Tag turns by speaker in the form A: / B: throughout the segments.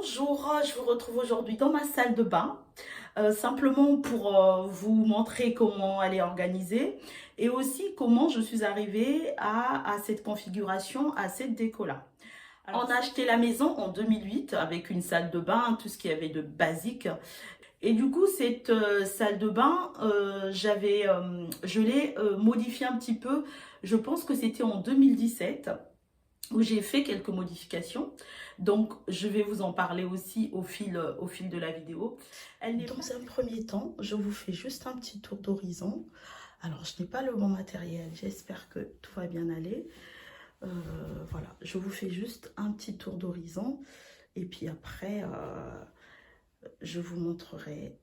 A: Bonjour, je vous retrouve aujourd'hui dans ma salle de bain, simplement pour vous montrer comment elle est organisée et aussi comment je suis arrivée à cette configuration, à cette déco-là. On a acheté la maison en 2008 avec une salle de bain, tout ce qu'il y avait de basique. Et du coup, cette salle de bain, je l'ai modifiée un petit peu. Je pense que c'était en 2017 où j'ai fait quelques modifications. Donc, je vais vous en parler aussi au fil de la vidéo. Dans un premier temps, je vous fais juste un petit tour d'horizon. Alors, je n'ai pas le bon matériel. J'espère que tout va bien aller. Voilà, je vous fais juste un petit tour d'horizon. Et puis après, je vous montrerai.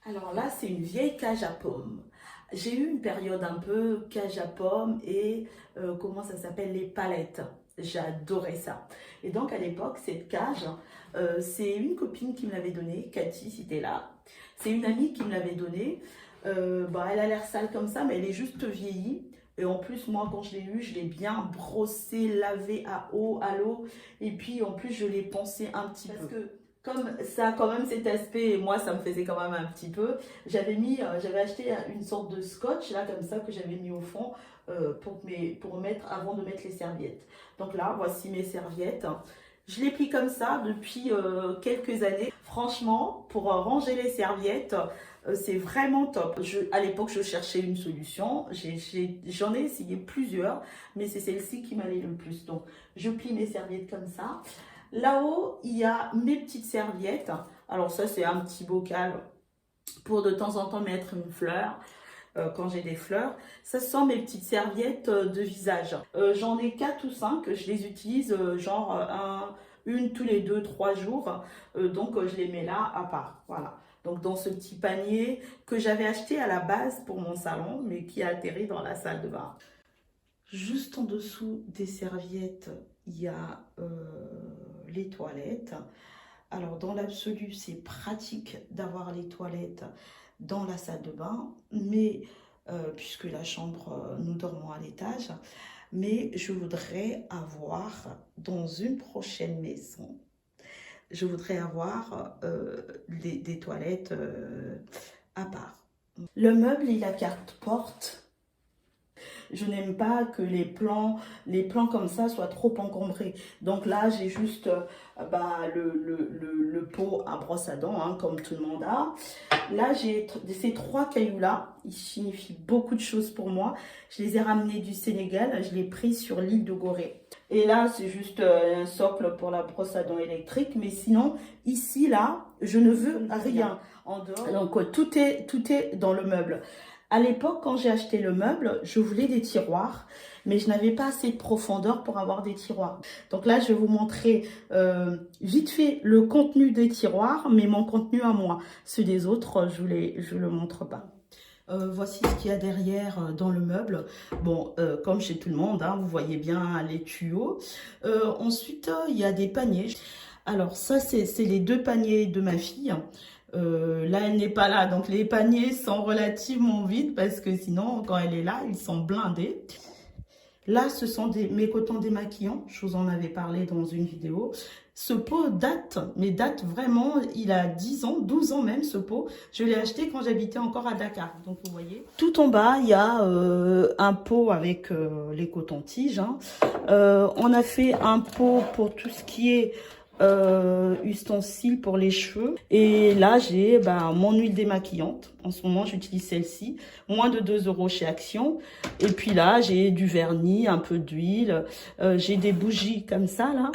A: Alors là, c'est une vieille cage à pommes. J'ai eu une période un peu cage à pommes et comment ça s'appelle, les palettes. J'adorais ça. Et donc à l'époque, cette cage, c'est une copine qui me l'avait donnée, Cathy, si t'es là. C'est une amie qui me l'avait donnée. Elle a l'air sale comme ça, mais elle est juste vieillie. Et en plus, moi, quand je l'ai eu, je l'ai bien brossée, lavée à l'eau. Et puis, en plus, je l'ai poncée un petit peu. Parce que comme ça a quand même cet aspect, et moi, ça me faisait quand même un petit peu, j'avais acheté une sorte de scotch, là, comme ça, que j'avais mis au fond pour mettre, avant de mettre les serviettes. Donc là, voici mes serviettes. Je les plie comme ça depuis quelques années. Franchement, pour ranger les serviettes, c'est vraiment top. À l'époque, je cherchais une solution. J'en ai essayé plusieurs, mais c'est celle-ci qui m'allait le plus. Donc, je plie mes serviettes comme ça. Là-haut, il y a mes petites serviettes. Alors ça, c'est un petit bocal pour de temps en temps mettre une fleur. Quand j'ai des fleurs, ça sont mes petites serviettes de visage. J'en ai 4 ou 5, je les utilise une tous les 2-3 jours. Donc je les mets là à part. Voilà. Donc dans ce petit panier que j'avais acheté à la base pour mon salon, mais qui a atterri dans la salle de bain. Juste en dessous des serviettes, il y a les toilettes. Alors, dans l'absolu, c'est pratique d'avoir les toilettes dans la salle de bain, mais puisque la chambre, nous dormons à l'étage, mais je voudrais avoir dans une prochaine maison, je voudrais avoir des toilettes à part. Le meuble, il a carte porte. Je n'aime pas que les plans comme ça soient trop encombrés. Donc là, j'ai juste le pot à brosse à dents, hein, comme tout le monde a. Là, j'ai ces 3 cailloux-là. Ils signifient beaucoup de choses pour moi. Je les ai ramenés du Sénégal. Je les ai pris sur l'île de Gorée. Et là, c'est juste un socle pour la brosse à dents électrique. Mais sinon, ici, là, je ne veux rien en dehors. Donc, tout est dans le meuble. À l'époque, quand j'ai acheté le meuble, je voulais des tiroirs, mais je n'avais pas assez de profondeur pour avoir des tiroirs. Donc là, je vais vous montrer vite fait le contenu des tiroirs, mais mon contenu à moi. Ceux des autres, je le montre pas. Voici ce qu'il y a derrière dans le meuble. Bon, comme chez tout le monde, hein, vous voyez bien les tuyaux. Ensuite, il y a des paniers. Alors ça, c'est les 2 paniers de ma fille. Là, elle n'est pas là, donc les paniers sont relativement vides parce que sinon, quand elle est là, ils sont blindés. Là, ce sont mes cotons démaquillants. Je vous en avais parlé dans une vidéo. Ce pot date vraiment, il a 10 ans, 12 ans même, ce pot. Je l'ai acheté quand j'habitais encore à Dakar. Donc, vous voyez. Tout en bas, il y a un pot avec les cotons-tiges. Hein. On a fait un pot pour tout ce qui est ustensiles pour les cheveux. Et là, j'ai mon huile démaquillante. En ce moment, j'utilise celle-ci. Moins de 2 € chez Action. Et puis là, j'ai du vernis, un peu d'huile. J'ai des bougies comme ça, là.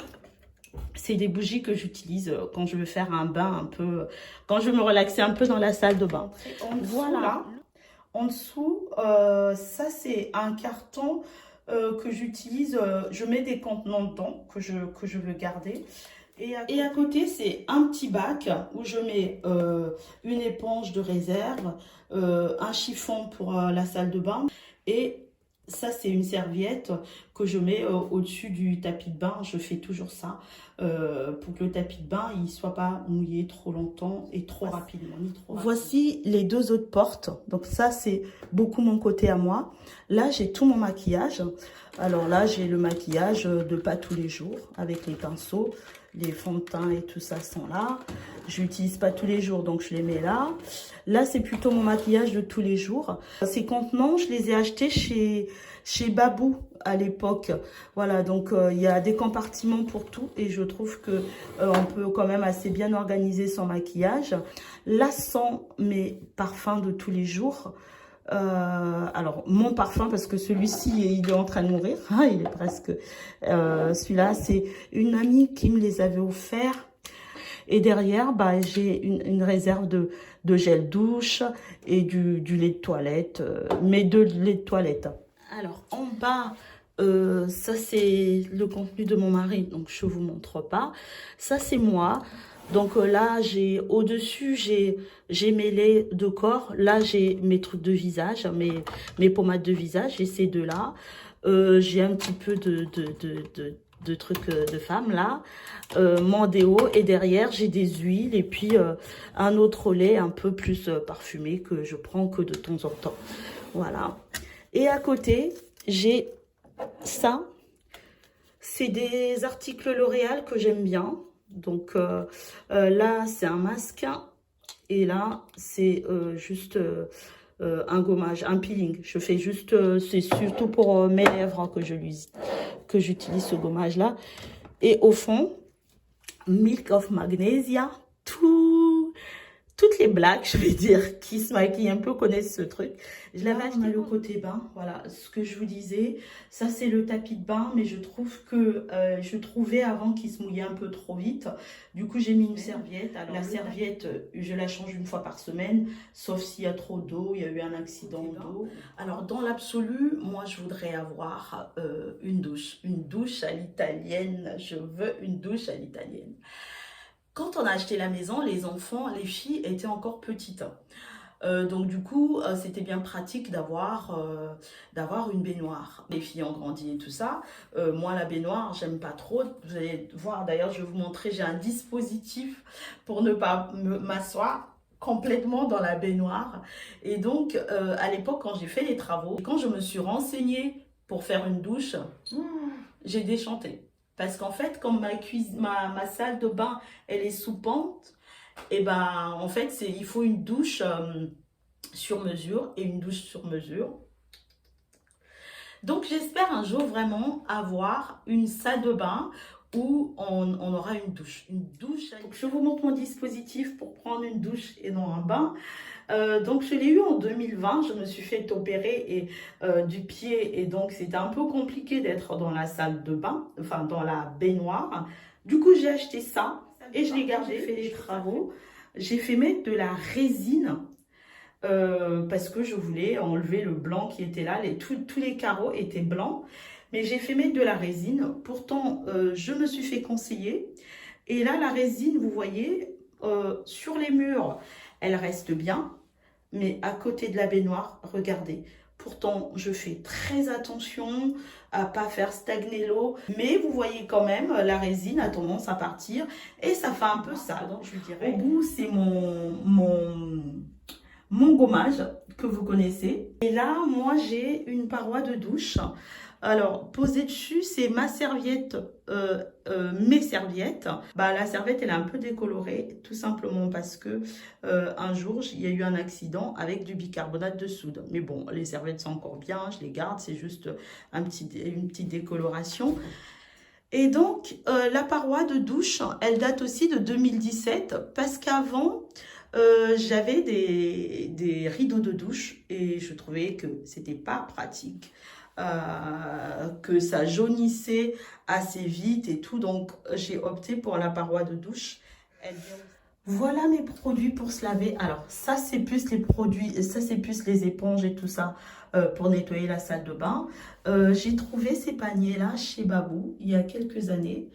A: C'est des bougies que j'utilise quand je veux faire un bain un peu, quand je veux me relaxer un peu dans la salle de bain. Voilà. En dessous, ça c'est un carton que j'utilise. Je mets des contenants dedans que je veux garder. Et à côté, c'est un petit bac où je mets une éponge de réserve, un chiffon pour la salle de bain. Et ça, c'est une serviette que je mets au-dessus du tapis de bain. Je fais toujours ça pour que le tapis de bain ne soit pas mouillé trop longtemps et trop rapidement. Voici les deux autres portes. Donc ça, c'est beaucoup mon côté à moi. Là, j'ai tout mon maquillage. Alors là, j'ai le maquillage de pas tous les jours avec les pinceaux. Les fonds de teint et tout ça sont là. Je n'utilise pas tous les jours, donc je les mets là. Là, c'est plutôt mon maquillage de tous les jours. Ces contenants, je les ai achetés chez Babou à l'époque. Voilà, donc il y a des compartiments pour tout. Et je trouve que on peut quand même assez bien organiser son maquillage. Là sont mes parfums de tous les jours. Alors mon parfum, parce que celui-ci il est en train de mourir, hein, il est presque celui-là c'est une amie qui me les avait offerts. Et derrière bah, j'ai une réserve de gel douche et du lait de toilette, mes deux laits de toilette. Alors en bas, ça c'est le contenu de mon mari, donc je vous montre pas. Ça c'est moi. Donc là, j'ai au-dessus, j'ai mes laits de corps. Là, j'ai mes trucs de visage, mes pommades de visage. J'ai ces deux-là. J'ai un petit peu de trucs de femme, là. Mon déo. Et derrière, j'ai des huiles. Et puis, un autre lait un peu plus parfumé que je prends que de temps en temps. Voilà. Et à côté, j'ai ça. C'est des articles L'Oréal que j'aime bien. Donc là, c'est un masque et là, c'est juste un gommage, un peeling. Je fais juste, c'est surtout pour mes lèvres que j'utilise ce gommage-là. Et au fond, Milk of Magnesia, toutes les blagues, je vais dire, qui se maquillent un peu connaissent ce truc. Je l'avais acheté. On a le côté bain, voilà, ce que je vous disais. Ça, c'est le tapis de bain, mais je trouve que je trouvais avant qu'il se mouillait un peu trop vite. Du coup, j'ai mis une serviette. Alors, la serviette, je la change une fois par semaine, sauf s'il y a trop d'eau, il y a eu un accident d'eau. Alors, dans l'absolu, moi, je voudrais avoir une douche à l'italienne. Je veux une douche à l'italienne. Quand on a acheté la maison, les enfants, les filles étaient encore petites. Donc du coup, c'était bien pratique d'avoir une baignoire. Les filles ont grandi et tout ça. Moi, la baignoire, j'aime pas trop. Vous allez voir, d'ailleurs, je vais vous montrer, j'ai un dispositif pour ne pas m'asseoir complètement dans la baignoire. Et donc, à l'époque, quand j'ai fait les travaux, quand je me suis renseignée pour faire une douche, j'ai déchanté. Parce qu'en fait, comme ma salle de bain, elle est sous pente, et ben en fait, il faut une douche sur mesure et une douche sur mesure. Donc j'espère un jour vraiment avoir une salle de bain où on aura une douche. Donc je vous montre mon dispositif pour prendre une douche et non un bain. Donc je l'ai eu en 2020, je me suis fait opérer du pied et donc c'était un peu compliqué d'être dans la salle de bain, enfin dans la baignoire. Du coup j'ai acheté ça et je l'ai gardé, j'ai fait les travaux. J'ai fait mettre de la résine parce que je voulais enlever le blanc qui était là, tous les carreaux étaient blancs. Mais j'ai fait mettre de la résine, pourtant je me suis fait conseiller. Et là la résine, vous voyez, sur les murs, elle reste bien. Mais à côté de la baignoire, regardez. Pourtant, je fais très attention à ne pas faire stagner l'eau. Mais vous voyez quand même, la résine a tendance à partir. Et ça fait un peu sale. Donc, je dirais, au bout, c'est mon gommage que vous connaissez. Et là, moi, j'ai une paroi de douche. Alors, posée dessus, c'est ma serviette, mes serviettes. Bah, la serviette, elle est un peu décolorée, tout simplement parce que un jour, il y a eu un accident avec du bicarbonate de soude. Mais bon, les serviettes sont encore bien, je les garde, c'est juste une petite décoloration. Et donc, la paroi de douche, elle date aussi de 2017 parce qu'avant, J'avais des rideaux de douche et je trouvais que c'était pas pratique, que ça jaunissait assez vite et tout. Donc, j'ai opté pour la paroi de douche. Voilà mes produits pour se laver. Alors, ça, c'est plus les produits, ça, c'est plus les éponges et tout ça pour nettoyer la salle de bain. J'ai trouvé ces paniers-là chez Babou il y a quelques années.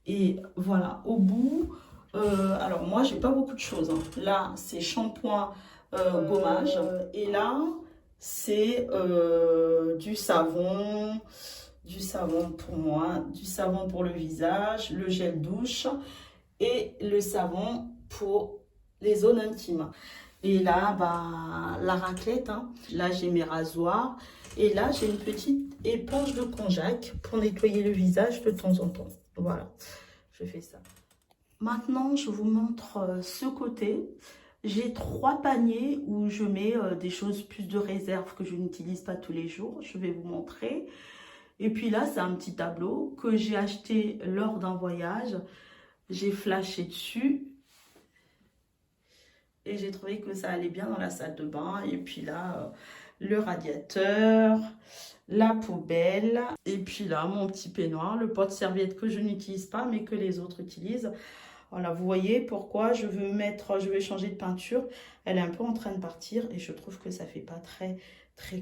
A: Et voilà, au bout, alors moi, j'ai pas beaucoup de choses, hein. Là, c'est shampoing, gommage. Et là, c'est du savon pour moi, du savon pour le visage, le gel douche et le savon pour les zones intimes. Et là, bah, la raclette, hein. Là, j'ai mes rasoirs. Et là, j'ai une petite éponge de konjac pour nettoyer le visage de temps en temps. Voilà, je fais ça. Maintenant, je vous montre ce côté. J'ai 3 paniers où je mets des choses plus de réserve que je n'utilise pas tous les jours. Je vais vous montrer. Et puis là, c'est un petit tableau que j'ai acheté lors d'un voyage. J'ai flashé dessus. Et j'ai trouvé que ça allait bien dans la salle de bain. Et puis là, le radiateur, la poubelle. Et puis là, mon petit peignoir, le porte-serviette que je n'utilise pas, mais que les autres utilisent. Voilà, vous voyez pourquoi je vais changer de peinture. Elle est un peu en train de partir et je trouve que ça fait pas très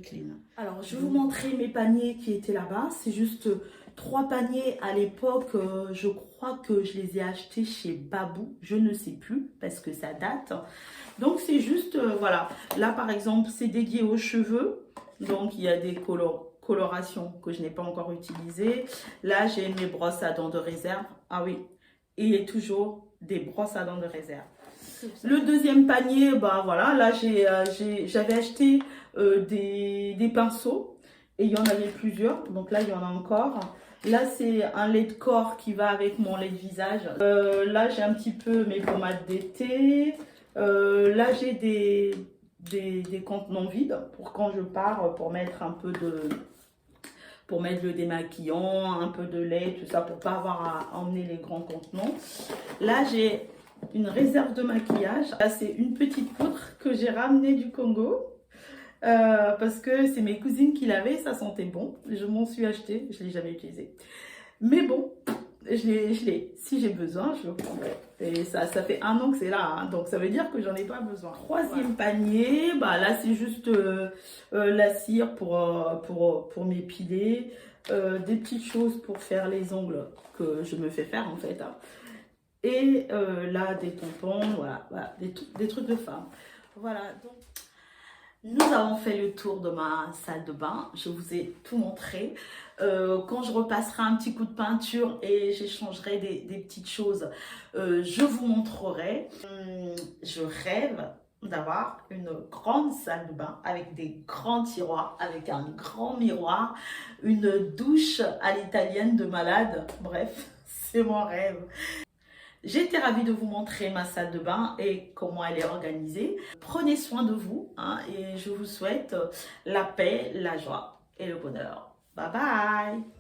A: clean. Alors, je vais vous montrer mes paniers qui étaient là-bas. C'est juste 3 paniers à l'époque. Je crois que je les ai achetés chez Babou. Je ne sais plus parce que ça date. Donc, c'est juste, voilà. Là, par exemple, c'est dédié aux cheveux. Donc, il y a des colorations que je n'ai pas encore utilisées. Là, j'ai mes brosses à dents de réserve. Ah oui, et toujours des brosses à dents de réserve. Le deuxième panier, bah voilà, là j'avais acheté des pinceaux et il y en avait plusieurs, donc là il y en a encore. Là c'est un lait de corps qui va avec mon lait de visage. Là j'ai un petit peu mes pommades d'été. Là j'ai des contenants vides pour quand je pars, pour mettre un peu pour mettre le démaquillant, un peu de lait, tout ça, pour pas avoir à emmener les grands contenants. Là, j'ai une réserve de maquillage. Là, c'est une petite poudre que j'ai ramenée du Congo. Parce que c'est mes cousines qui l'avaient, ça sentait bon. Je m'en suis acheté, je ne l'ai jamais utilisé. Mais bon, je l'ai. Si j'ai besoin, je le prendrai. Et ça fait 1 an que c'est là, hein, donc ça veut dire que j'en ai pas besoin. Troisième panier, bah là c'est juste la cire pour m'épiler, des petites choses pour faire les ongles que je me fais faire en fait, hein. Et là des tampons, voilà des trucs de femme. Voilà, donc nous avons fait le tour de ma salle de bain, je vous ai tout montré. Quand je repasserai un petit coup de peinture et j'échangerai des petites choses, je vous montrerai. Je rêve d'avoir une grande salle de bain avec des grands tiroirs, avec un grand miroir, une douche à l'italienne de malade. Bref, c'est mon rêve. J'ai été ravie de vous montrer ma salle de bain et comment elle est organisée. Prenez soin de vous, hein, et je vous souhaite la paix, la joie et le bonheur. Bye bye!